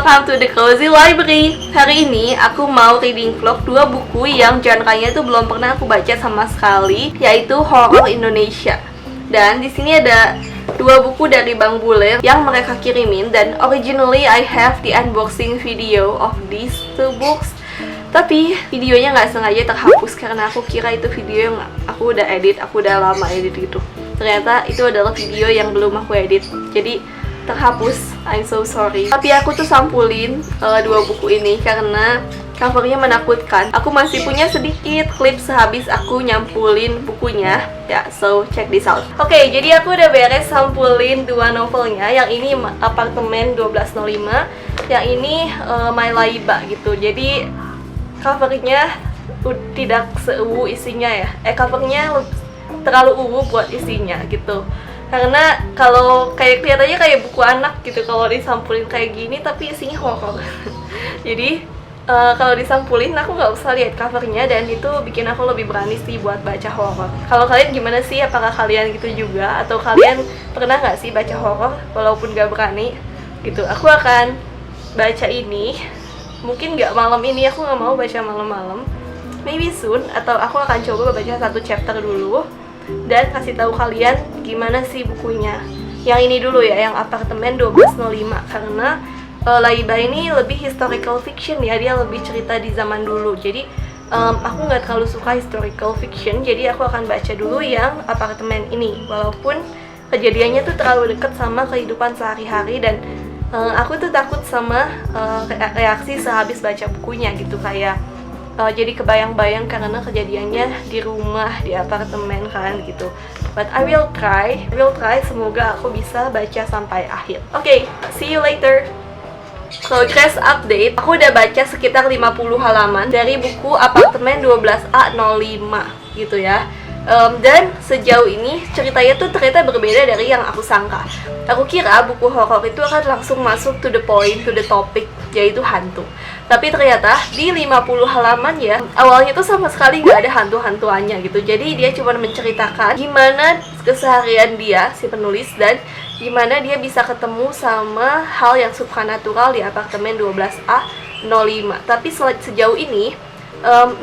welcome to the Cozy Library. Hari ini aku mau reading vlog 2 buku yang genre-nya itu belum pernah aku baca sama sekali, yaitu horor Indonesia. Dan di sini ada 2 buku dari Bang Bule yang mereka kirimin, dan originally I have the unboxing video of these 2 books. Tapi videonya nggak sengaja terhapus karena aku kira itu video yang aku udah edit, aku udah lama edit gitu. Ternyata itu adalah video yang belum aku edit, jadi terhapus. I'm so sorry. Tapi aku tuh sampulin 2 buku ini karena covernya menakutkan. Aku masih punya sedikit klip sehabis aku nyampulin bukunya. Ya, so check this out. Oke, jadi aku udah beres sampulin 2 novelnya. Yang ini Apartemen 1205, yang ini My Laiba gitu. Jadi covernya tidak seuwu isinya ya. Covernya terlalu uwu buat isinya gitu. Karena kalau kayak kelihatannya kayak buku anak gitu kalau disampulin kayak gini, tapi isinya horor. Jadi kalau disampulin aku nggak usah lihat covernya, dan itu bikin aku lebih berani sih buat baca horor. Kalau kalian gimana sih? Apakah kalian gitu juga? Atau kalian pernah nggak sih baca horor walaupun nggak berani gitu? Aku akan baca ini. Mungkin nggak malam ini, aku nggak mau baca malam-malam. Maybe soon, atau aku akan coba baca 1 chapter dulu dan kasih tahu kalian gimana sih bukunya. Yang ini dulu ya, yang Apartemen 1205, karena Laiba ini lebih historical fiction ya, dia lebih cerita di zaman dulu. Jadi aku nggak terlalu suka historical fiction, jadi aku akan baca dulu yang Apartemen ini. Walaupun kejadiannya tuh terlalu dekat sama kehidupan sehari-hari, dan aku tuh takut sama reaksi sehabis baca bukunya gitu, kayak jadi kebayang-bayang karena kejadiannya di rumah, di apartemen kan gitu. But I will try, semoga aku bisa baca sampai akhir. Oke, see you later. Progress update, aku udah baca sekitar 50 halaman dari buku Apartemen 12A05 gitu ya. Dan sejauh ini ceritanya tuh ternyata berbeda dari yang aku sangka. Aku kira buku horor itu akan langsung masuk to the point, to the topic, yaitu hantu. Tapi ternyata di 50 halaman ya, awalnya tuh sama sekali nggak ada hantu-hantuannya gitu. Jadi dia cuma menceritakan gimana keseharian dia, si penulis, dan gimana dia bisa ketemu sama hal yang supranatural di Apartemen 12A05. Tapi sejauh ini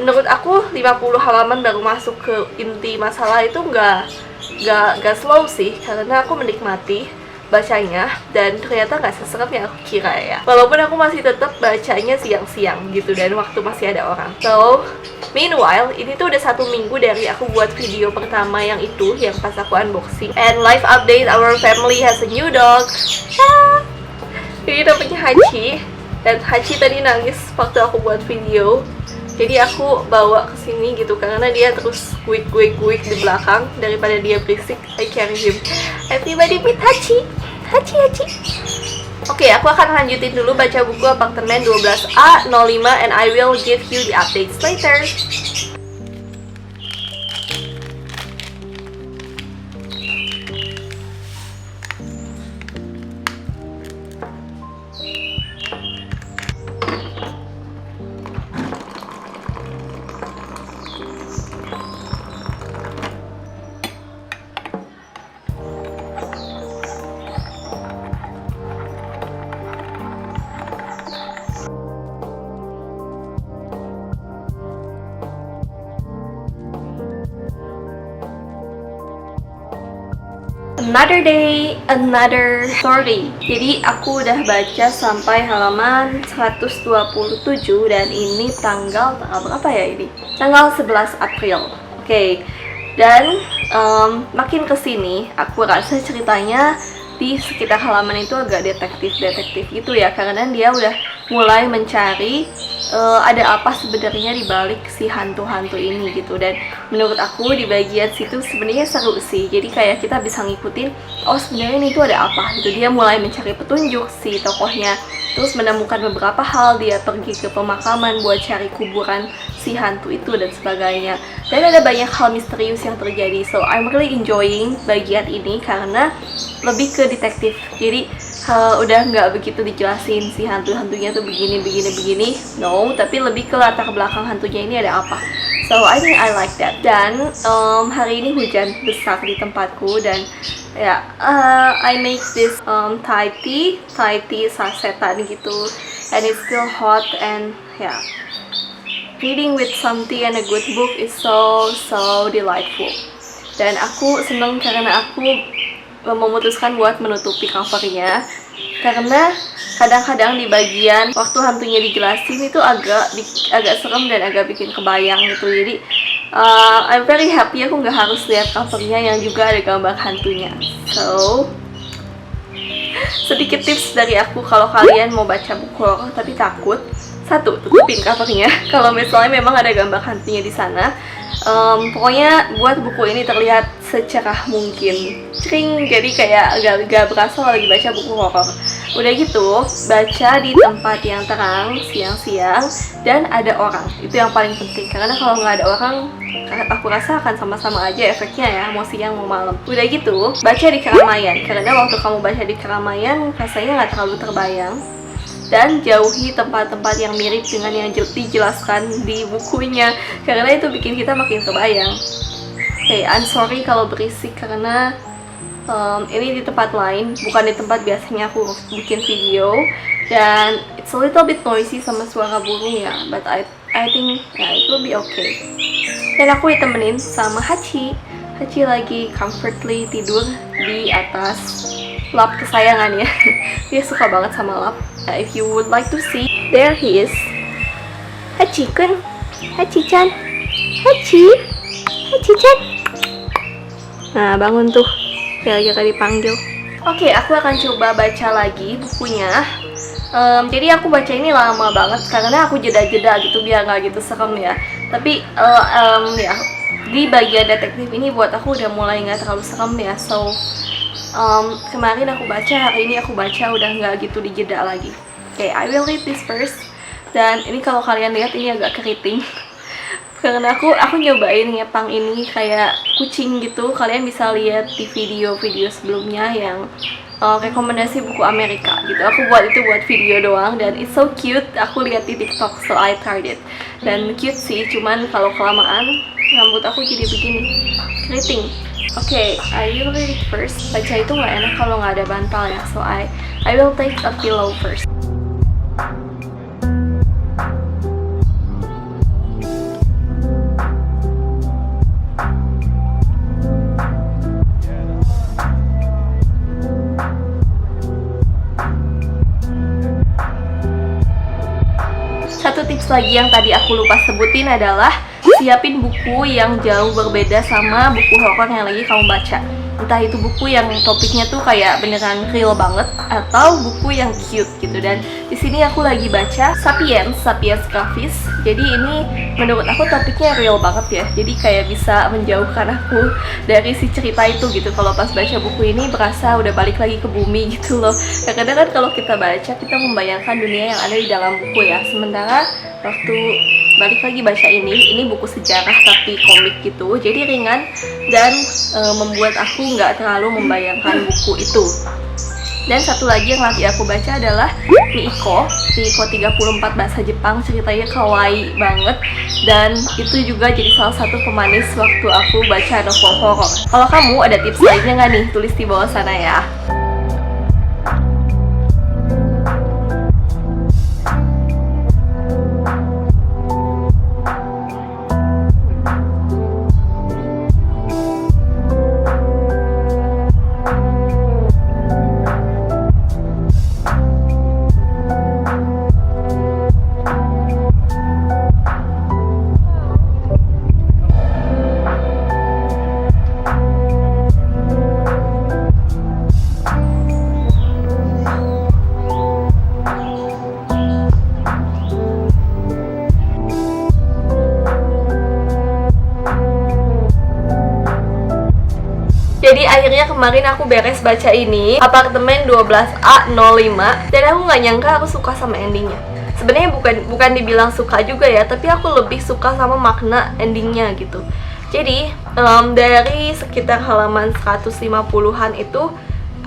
menurut aku 50 halaman baru masuk ke inti masalah itu nggak slow sih, karena aku menikmati bacanya dan ternyata nggak seserem yang aku kira ya. Walaupun aku masih tetap bacanya siang-siang gitu dan waktu masih ada orang. So, meanwhile, ini tuh udah 1 minggu dari aku buat video pertama yang itu, yang pas aku unboxing. And live update, our family has a new dog. Ini namanya Hachi, dan Hachi tadi nangis waktu aku buat video. Jadi aku bawa ke sini gitu karena dia terus guik di belakang, daripada dia berisik. I carry him. Everybody meet Hachi. Hachi. Oke, aku akan lanjutin dulu baca buku Apartemen 12A05 and I will give you the updates later. Another day, another story. Jadi aku udah baca sampai halaman 127 dan ini tanggal berapa ya ini? Tanggal 11 April. Oke. Dan makin kesini aku rasa ceritanya di sekitar halaman itu agak detektif gitu ya, karena dia udah mulai mencari ada apa sebenarnya di balik si hantu-hantu ini gitu. Dan menurut aku di bagian situ sebenarnya seru sih, jadi kayak kita bisa ngikutin, oh sebenarnya ini tuh ada apa gitu. Dia mulai mencari petunjuk si tokohnya, terus menemukan beberapa hal, dia pergi ke pemakaman buat cari kuburan si hantu itu dan sebagainya. Dan ada banyak hal misterius yang terjadi. So I'm really enjoying bagian ini karena lebih ke detektif. Jadi udah nggak begitu dijelasin si hantu-hantunya tuh begini. No, tapi lebih ke latar belakang hantunya ini ada apa. So I think I like that. Dan hari ini hujan besar di tempatku, dan ya I make this Thai tea sasetan gitu. and it's still hot, and yeah, reading with something and a good book is so delightful. Dan aku seneng karena aku memutuskan buat menutupi covernya, karena kadang-kadang di bagian waktu hantunya dijelasin itu agak serem dan agak bikin kebayang gitu. Jadi I'm very happy aku nggak harus lihat covernya yang juga ada gambar hantunya. So sedikit tips dari aku kalau kalian mau baca buku horor tapi takut, satu, tutupin covernya kalau misalnya memang ada gambar hantunya di sana. Pokoknya buat buku ini terlihat secerah mungkin, cering, jadi kayak gak berasa lagi baca buku horor. Udah gitu, baca di tempat yang terang, siang-siang, dan ada orang. Itu yang paling penting, karena kalau nggak ada orang, aku rasa akan sama-sama aja efeknya ya, mau siang mau malam. Udah gitu, baca di keramaian, karena waktu kamu baca di keramaian, rasanya nggak terlalu terbayang. Dan jauhi tempat-tempat yang mirip dengan yang dijelaskan di bukunya, karena itu bikin kita makin kebayang. Hey, I'm sorry kalau berisik karena ini di tempat lain, bukan di tempat biasanya aku bikin video, dan it's a little bit noisy sama suara burung ya, but I think it will be okay. Dan aku ditemenin sama Hachi lagi comfortably tidur di atas lap kesayangannya. Dia suka banget sama lap. If you would like to see, there he is. Hachi-kun, Hachi-chan, Hachi-chan. Nah, bangun tuh. Gara-gara dipanggil. Oke, aku akan coba baca lagi bukunya. Jadi aku baca ini lama banget karena aku jeda-jeda gitu biar nggak gitu serem ya. Tapi ya di bagian detektif ini buat aku udah mulai nggak terlalu serem ya. So kemarin aku baca, hari ini aku baca udah nggak gitu dijeda lagi. Oke, I will read this first. Dan ini kalau kalian lihat ini agak keriting. Karena aku nyobain ngepang ini kayak kucing gitu. Kalian bisa lihat di video-video sebelumnya yang rekomendasi buku Amerika gitu. Aku buat itu buat video doang dan it's so cute. Aku lihat di TikTok, so I tried it. Dan cute sih, cuman kalau kelamaan rambut aku jadi begini, keriting. Oke, I will read it first. Baca itu nggak enak kalau nggak ada bantal ya. So I will take a pillow first. Satu tips lagi yang tadi aku lupa sebutin adalah siapin buku yang jauh berbeda sama buku horor yang lagi kamu baca. Entah itu buku yang topiknya tuh kayak beneran real banget atau buku yang cute gitu. Dan di sini aku lagi baca Sapiens Graphis. Jadi ini menurut aku topiknya real banget ya. Jadi kayak bisa menjauhkan aku dari si cerita itu gitu. Kalau pas baca buku ini berasa udah balik lagi ke bumi gitu loh. Kadang-kadang kan kalau kita baca kita membayangkan dunia yang ada di dalam buku ya. Sementara waktu balik lagi baca ini buku sejarah tapi komik gitu, jadi ringan dan membuat aku nggak terlalu membayangkan buku itu. Dan satu lagi yang lagi aku baca adalah Miiko 34 bahasa Jepang, ceritanya kawaii banget dan itu juga jadi salah satu pemanis waktu aku baca novel horor. Kalau kamu ada tips lainnya nggak nih, tulis di bawah sana ya. Jadi akhirnya kemarin aku beres baca ini, Apartemen 12A05, dan aku nggak nyangka aku suka sama endingnya. Sebenarnya bukan dibilang suka juga ya, tapi aku lebih suka sama makna endingnya gitu. Jadi dari sekitar halaman 150-an itu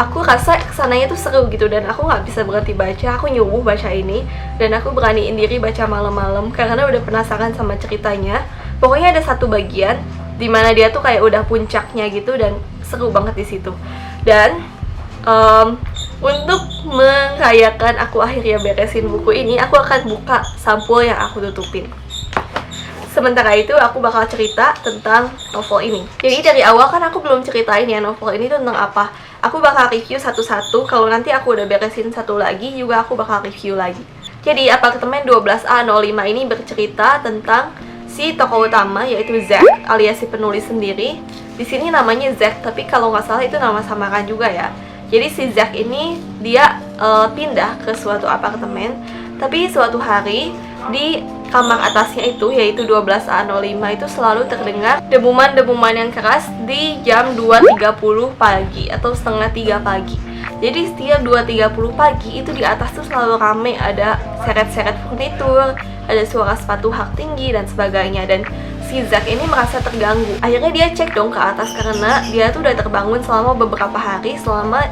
aku rasa kesananya tuh seru gitu, dan aku nggak bisa berhenti baca. Aku nyuruh baca ini dan aku beraniin diri baca malam-malam karena udah penasaran sama ceritanya. Pokoknya ada satu bagian dimana dia tuh kayak udah puncaknya gitu dan seru banget di situ. Dan Untuk merayakan aku akhirnya beresin buku ini, aku akan buka sampul yang aku tutupin. Sementara itu aku bakal cerita tentang novel ini. Jadi dari awal kan aku belum ceritain ya novel ini tuh tentang apa. Aku bakal review satu-satu, kalau nanti aku udah beresin satu lagi juga aku bakal review lagi. Jadi apartemen 12A05 ini bercerita tentang si tokoh utama yaitu Zack alias si penulis sendiri. Di sini namanya Zack, tapi kalau nggak salah itu nama samaran juga ya. Jadi si Zack ini dia pindah ke suatu apartemen, tapi suatu hari di kamar atasnya itu, yaitu 12A05 itu selalu terdengar debuman-debuman yang keras di jam 2.30 pagi atau setengah 3 pagi. Jadi setiap 2.30 pagi itu di atas tuh selalu rame, ada seret-seret furnitur, ada suara sepatu hak tinggi dan sebagainya. Dan si Zack ini merasa terganggu. Akhirnya dia cek dong ke atas karena dia tuh udah terbangun selama beberapa hari selama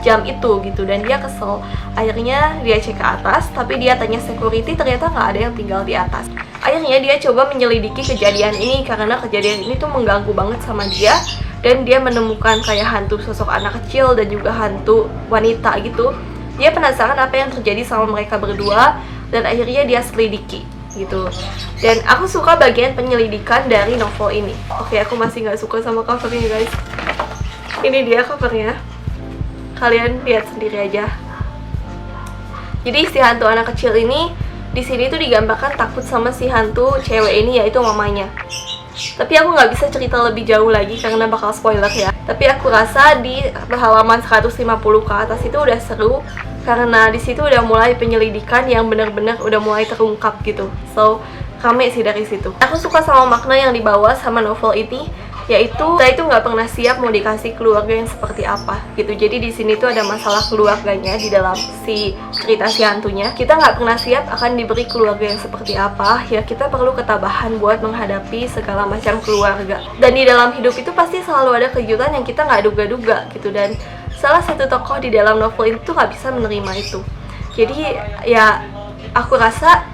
jam itu gitu, dan dia kesel. Akhirnya dia cek ke atas, tapi dia tanya security, ternyata nggak ada yang tinggal di atas. Akhirnya dia coba menyelidiki kejadian ini karena kejadian ini tuh mengganggu banget sama dia, dan dia menemukan kayak hantu sosok anak kecil dan juga hantu wanita gitu. Dia penasaran apa yang terjadi sama mereka berdua, dan akhirnya dia selidiki gitu. Dan aku suka bagian penyelidikan dari novel ini. Oke, aku masih nggak suka sama covernya guys. Ini dia covernya, kalian lihat sendiri aja. Jadi si hantu anak kecil ini di sini tuh digambarkan takut sama si hantu cewek ini, yaitu mamanya. Tapi aku nggak bisa cerita lebih jauh lagi karena bakal spoiler ya. Tapi aku rasa di halaman 150 ke atas itu udah seru karena di situ udah mulai penyelidikan yang benar-benar udah mulai terungkap gitu. So rame sih dari situ. Aku suka sama makna yang dibawa sama novel ini, yaitu kita itu nggak pernah siap mau dikasih keluarga yang seperti apa gitu. Jadi di sini tuh ada masalah keluarganya di dalam si cerita si hantunya. Kita nggak pernah siap akan diberi keluarga yang seperti apa, ya kita perlu ketabahan buat menghadapi segala macam keluarga. Dan di dalam hidup itu pasti selalu ada kejutan yang kita nggak duga-duga gitu, dan salah satu tokoh di dalam novel itu nggak bisa menerima itu. Jadi ya aku rasa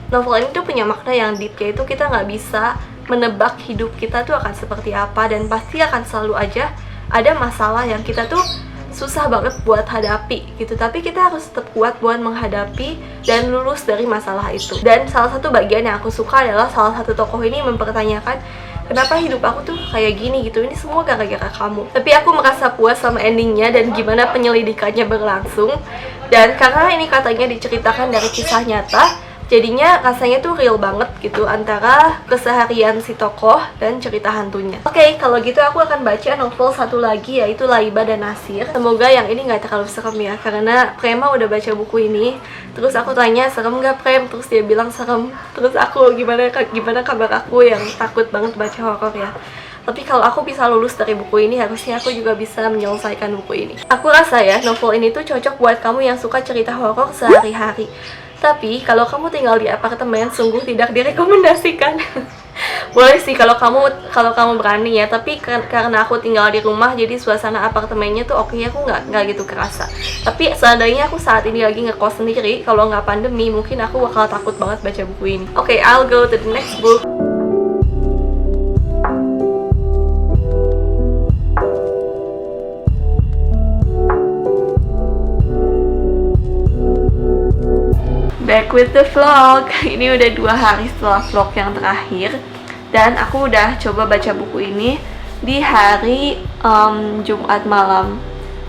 novel ini tuh punya makna yang deep, yaitu kita nggak bisa menebak hidup kita tuh akan seperti apa, dan pasti akan selalu aja ada masalah yang kita tuh susah banget buat hadapi gitu. Tapi kita harus tetap kuat buat menghadapi dan lulus dari masalah itu. Dan salah satu bagian yang aku suka adalah salah satu tokoh ini mempertanyakan, kenapa hidup aku tuh kayak gini gitu, ini semua gara-gara kamu. Tapi aku merasa puas sama endingnya dan gimana penyelidikannya berlangsung. Dan karena ini katanya diceritakan dari kisah nyata, jadinya rasanya tuh real banget gitu antara keseharian si tokoh dan cerita hantunya. Oke, kalau gitu aku akan baca novel satu lagi, yaitu Laiba dan Nasir. Semoga yang ini nggak terlalu serem ya, karena Prema udah baca buku ini. Terus aku tanya, serem nggak Prem? Terus dia bilang serem. Terus aku gimana kabar aku yang takut banget baca horor ya. Tapi kalau aku bisa lulus dari buku ini, harusnya aku juga bisa menyelesaikan buku ini. Aku rasa ya, novel ini tuh cocok buat kamu yang suka cerita horor sehari-hari. Tapi kalau kamu tinggal di apartemen, sungguh tidak direkomendasikan. Boleh sih kalau kamu berani ya, tapi karena aku tinggal di rumah, jadi suasana apartemennya tuh oke, aku nggak gitu kerasa. Tapi seandainya aku saat ini lagi ngekos sendiri, kalau nggak pandemi, mungkin aku bakal takut banget baca buku ini. Oke, I'll go to the next book. Back with the vlog. Ini udah 2 hari setelah vlog yang terakhir, dan aku udah coba baca buku ini di hari Jumat malam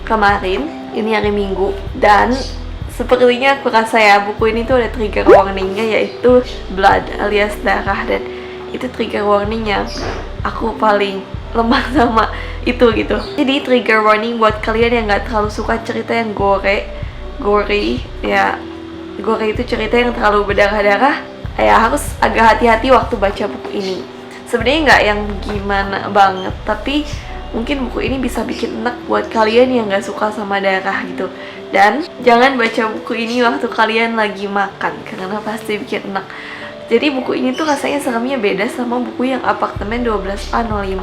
kemarin. Ini hari Minggu, dan sepertinya aku rasa ya buku ini tuh ada trigger warningnya, yaitu blood alias darah, dan itu trigger warning yang aku paling lemah sama itu gitu. Jadi trigger warning buat kalian yang nggak terlalu suka cerita yang gory ya. Gore itu cerita yang terlalu berdarah-darah, ya harus agak hati-hati waktu baca buku ini. Sebenarnya nggak yang gimana banget, tapi mungkin buku ini bisa bikin enak buat kalian yang nggak suka sama darah gitu. Dan jangan baca buku ini waktu kalian lagi makan, karena pasti bikin enak. Jadi buku ini tuh rasanya seremnya beda sama buku yang apartemen 12A05.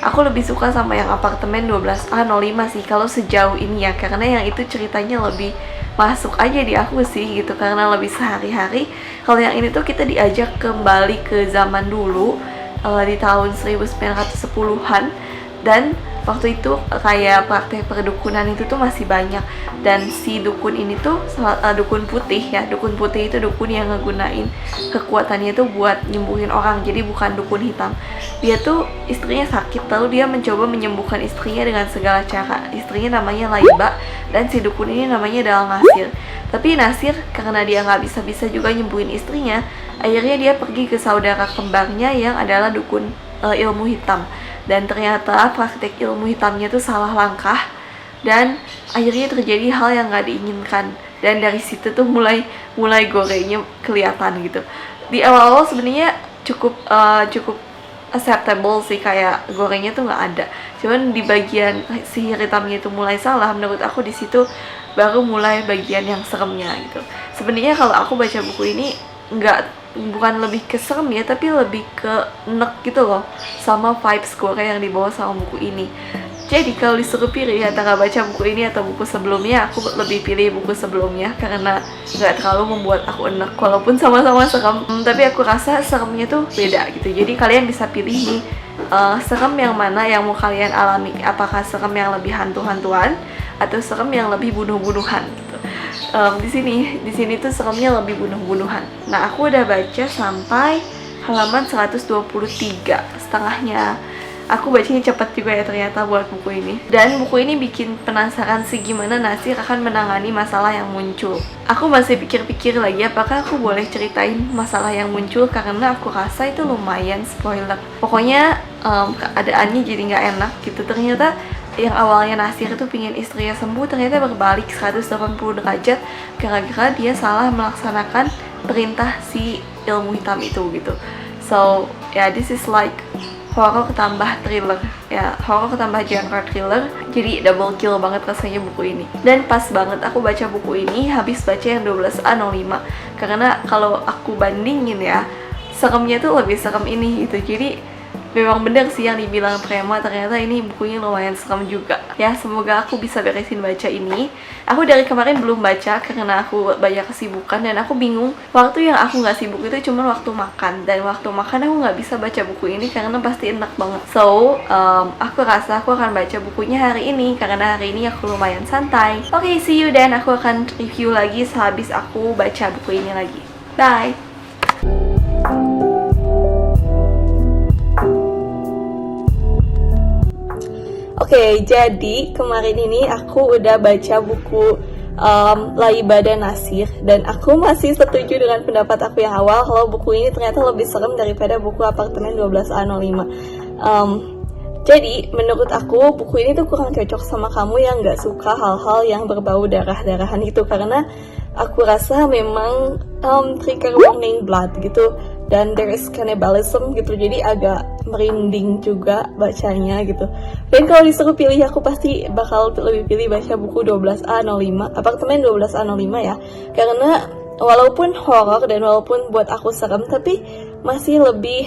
Aku lebih suka sama yang apartemen 12A05 sih kalau sejauh ini ya, karena yang itu ceritanya lebih masuk aja di aku sih gitu, karena lebih sehari-hari. Kalau yang ini tuh kita diajak kembali ke zaman dulu, di tahun 1910-an, dan waktu itu kayak praktek perdukunan itu tuh masih banyak, dan si dukun ini tuh dukun putih ya, dukun putih itu dukun yang ngegunain kekuatannya tuh buat nyembuhin orang, jadi bukan dukun hitam. Dia tuh istrinya sakit, lalu dia mencoba menyembuhkan istrinya dengan segala cara. Istrinya namanya Laiba dan si dukun ini namanya adalah Nasir. Tapi Nasir karena dia nggak bisa juga nyembuhin istrinya, akhirnya dia pergi ke saudara kembarnya yang adalah dukun ilmu hitam, dan ternyata praktek ilmu hitamnya tuh salah langkah dan akhirnya terjadi hal yang nggak diinginkan, dan dari situ tuh mulai gorengnya kelihatan gitu. Di awal sebenarnya cukup acceptable sih, kayak gorengnya tuh nggak ada, cuman di bagian sihir hitamnya itu mulai salah. Menurut aku di situ baru mulai bagian yang seremnya gitu. Sebenarnya kalau aku baca buku ini bukan lebih ke serem ya, tapi lebih ke nek gitu loh sama vibes Korea yang dibawa sama buku ini. Jadi kalau disuruh pilih antara baca buku ini atau buku sebelumnya, aku lebih pilih buku sebelumnya karena nggak terlalu membuat aku enak, walaupun sama-sama serem, tapi aku rasa seremnya tuh beda gitu. Jadi kalian bisa pilih nih serem yang mana yang mau kalian alami, apakah serem yang lebih hantu-hantuan atau serem yang lebih bunuh-bunuhan gitu. Di sini tuh seremnya lebih bunuh-bunuhan. Nah, aku udah baca sampai halaman 123 setengahnya. Aku bacanya cepat juga ya ternyata buat buku ini. Dan buku ini bikin penasaran sih gimana Nasir akan menangani masalah yang muncul. Aku masih pikir-pikir lagi apakah aku boleh ceritain masalah yang muncul, karena aku rasa itu lumayan spoiler. Pokoknya keadaannya jadi nggak enak gitu. Ternyata yang awalnya Nasir itu pingin istrinya sembuh, ternyata berbalik 180 derajat gara-gara dia salah melaksanakan perintah si ilmu hitam itu gitu. So, this is like horror ketambah thriller ya, horror ketambah genre thriller, jadi double kill banget rasanya buku ini. Dan pas banget aku baca buku ini habis baca yang 12A05, karena kalau aku bandingin ya, seremnya tuh lebih serem ini gitu. Jadi memang bener sih yang dibilang Prema, ternyata ini bukunya lumayan serem juga ya. Semoga aku bisa beresin baca ini. Aku dari kemarin belum baca karena aku banyak kesibukan, dan aku bingung waktu yang aku nggak sibuk itu cuma waktu makan, dan waktu makan aku nggak bisa baca buku ini karena pasti enak banget. So aku rasa aku akan baca bukunya hari ini karena hari ini aku lumayan santai. Oke, see you, dan aku akan review lagi sehabis aku baca buku ini lagi. Bye. Oke, jadi kemarin ini aku udah baca buku Laiba dan Nasir, dan aku masih setuju dengan pendapat aku yang awal kalau buku ini ternyata lebih serem daripada buku Apartemen 12A05. Jadi menurut aku buku ini tuh kurang cocok sama kamu yang nggak suka hal-hal yang berbau darah-darahan itu, karena aku rasa memang trigger warning blood gitu, dan there is cannibalism gitu, jadi agak merinding juga bacanya gitu. Dan kalau disuruh pilih, aku pasti bakal lebih pilih baca buku 12A05, Apartemen 12A05 ya, karena walaupun horror dan walaupun buat aku serem, tapi masih lebih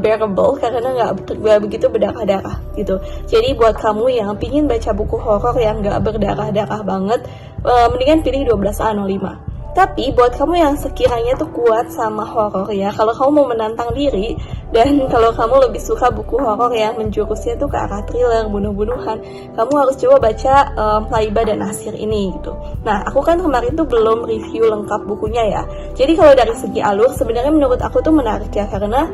bearable karena nggak begitu berdarah-darah gitu. Jadi buat kamu yang pingin baca buku horror yang nggak berdarah-darah banget, mendingan pilih 12A05. Tapi buat kamu yang sekiranya tuh kuat sama horor ya, kalau kamu mau menantang diri, dan kalau kamu lebih suka buku horor yang menjurusnya tuh ke arah thriller, bunuh-bunuhan, kamu harus coba baca Laiba dan Nasir ini gitu. Nah, aku kan kemarin tuh belum review lengkap bukunya ya. Jadi kalau dari segi alur sebenarnya menurut aku tuh menarik ya, karena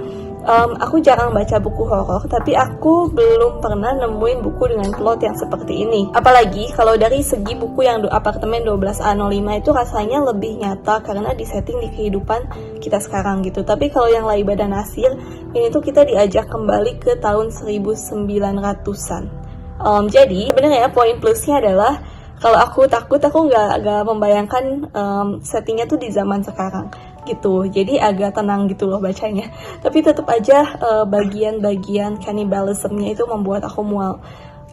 aku jarang baca buku horor, tapi aku belum pernah nemuin buku dengan plot yang seperti ini. Apalagi kalau dari segi buku yang Apartemen 12A05 itu rasanya lebih nyata karena disetting di kehidupan kita sekarang gitu. Tapi kalau yang Laiba dan Nasir, ini tuh kita diajak kembali ke tahun 1900-an. Jadi sebenarnya poin plusnya adalah kalau aku takut, aku nggak membayangkan settingnya tuh di zaman sekarang gitu, jadi agak tenang gitu loh bacanya. Tapi tetap aja bagian-bagian cannibalismnya itu membuat aku mual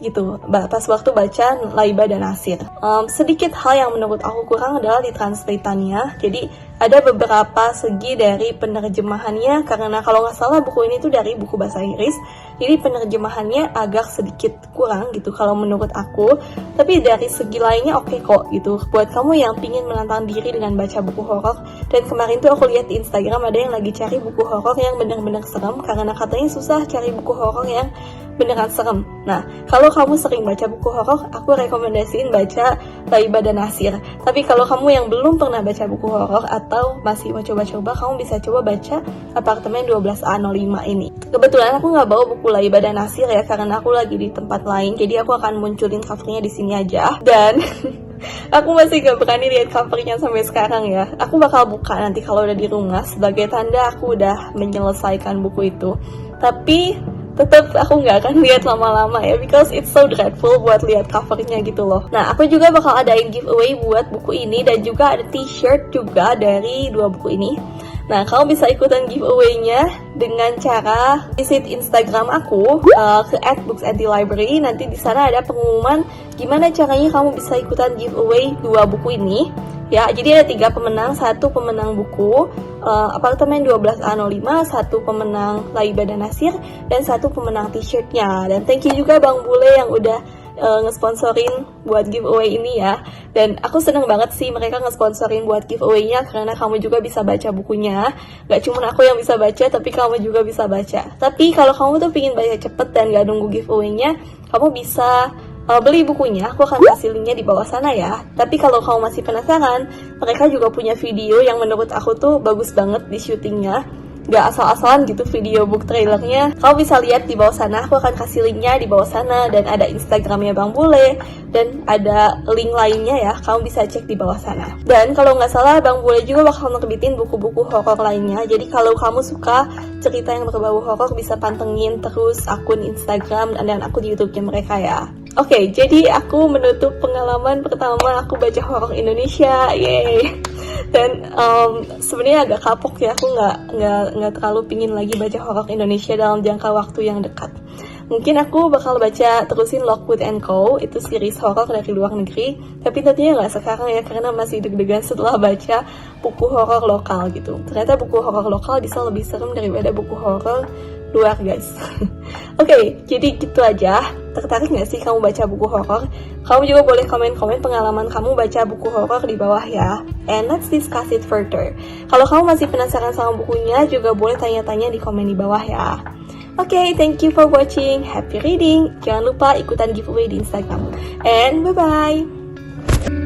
gitu pas waktu baca Laiba dan Nasir. Sedikit hal yang menurut aku kurang adalah di translatannya. Jadi ada beberapa segi dari penerjemahannya, karena kalau nggak salah buku ini tuh dari buku bahasa Inggris, jadi penerjemahannya agak sedikit kurang gitu kalau menurut aku. Tapi dari segi lainnya oke kok gitu buat kamu yang pingin menantang diri dengan baca buku horor. Dan kemarin tuh aku lihat di Instagram ada yang lagi cari buku horor yang benar-benar serem, karena katanya susah cari buku horor yang beneran serem. Nah, kalau kamu sering baca buku horor, aku rekomendasiin baca Laiba dan Nasir. Tapi kalau kamu yang belum pernah baca buku horor atau masih mau coba-coba, kamu bisa coba baca Apartemen 12A05 ini. Kebetulan aku nggak bawa buku Laiba dan Nasir ya, karena aku lagi di tempat lain, jadi aku akan munculin covernya di sini aja. Dan aku masih gak berani lihat covernya sampai sekarang ya. Aku bakal buka nanti kalau udah di rumah sebagai tanda aku udah menyelesaikan buku itu. Tapi tetap aku nggak akan lihat lama-lama ya, because it's so dreadful buat lihat covernya gitu loh. Nah, aku juga bakal adain giveaway buat buku ini dan juga ada t-shirt juga dari dua buku ini. Nah, kamu bisa ikutan giveaway-nya dengan cara visit Instagram aku ke @booksandylibrary. Nanti di sana ada pengumuman gimana caranya kamu bisa ikutan giveaway dua buku ini. Ya, jadi ada 3 pemenang, 1 pemenang buku Apartemen 12A05, 1 pemenang Laiba dan Nasir, dan 1 pemenang t-shirtnya. Dan thank you juga Bang Bule yang udah ngesponsorin buat giveaway ini ya. Dan aku seneng banget sih mereka ngesponsorin buat giveaway-nya, karena kamu juga bisa baca bukunya. Gak cuma aku yang bisa baca, tapi kamu juga bisa baca. Tapi kalau kamu tuh pengen baca cepet dan gak nunggu giveaway-nya, kamu bisa beli bukunya. Aku akan kasih linknya di bawah sana ya. Tapi kalau kamu masih penasaran, mereka juga punya video yang menurut aku tuh bagus banget di syutingnya. Gak asal-asalan gitu video book trailernya. Kamu bisa lihat di bawah sana. Aku akan kasih linknya di bawah sana. Dan ada Instagramnya Bang Bule, dan ada link lainnya ya. Kamu bisa cek di bawah sana. Dan kalau nggak salah Bang Bule juga bakal nerbitin buku-buku horor lainnya. Jadi kalau kamu suka cerita yang berbau horor, bisa pantengin terus akun Instagram dan akun YouTube-nya mereka ya. Oke, jadi aku menutup pengalaman pertama aku baca horor Indonesia, yeay. Dan sebenarnya agak kapok ya, aku nggak terlalu pingin lagi baca horor Indonesia dalam jangka waktu yang dekat. Mungkin aku bakal baca terusin Lockwood & Co, itu series horor dari luar negeri. Tapi tentunya nggak sekarang ya, karena masih deg-degan setelah baca buku horor lokal gitu. Ternyata buku horor lokal bisa lebih serem daripada buku horor luar guys. Oke, jadi gitu aja. Tertarik nggak sih kamu baca buku horor? Kamu juga boleh komen-komen pengalaman kamu baca buku horor di bawah ya. And let's discuss it further. Kalau kamu masih penasaran sama bukunya, juga boleh tanya-tanya di komen di bawah ya. Oke, thank you for watching. Happy reading. Jangan lupa ikutan giveaway di Instagram. And bye-bye.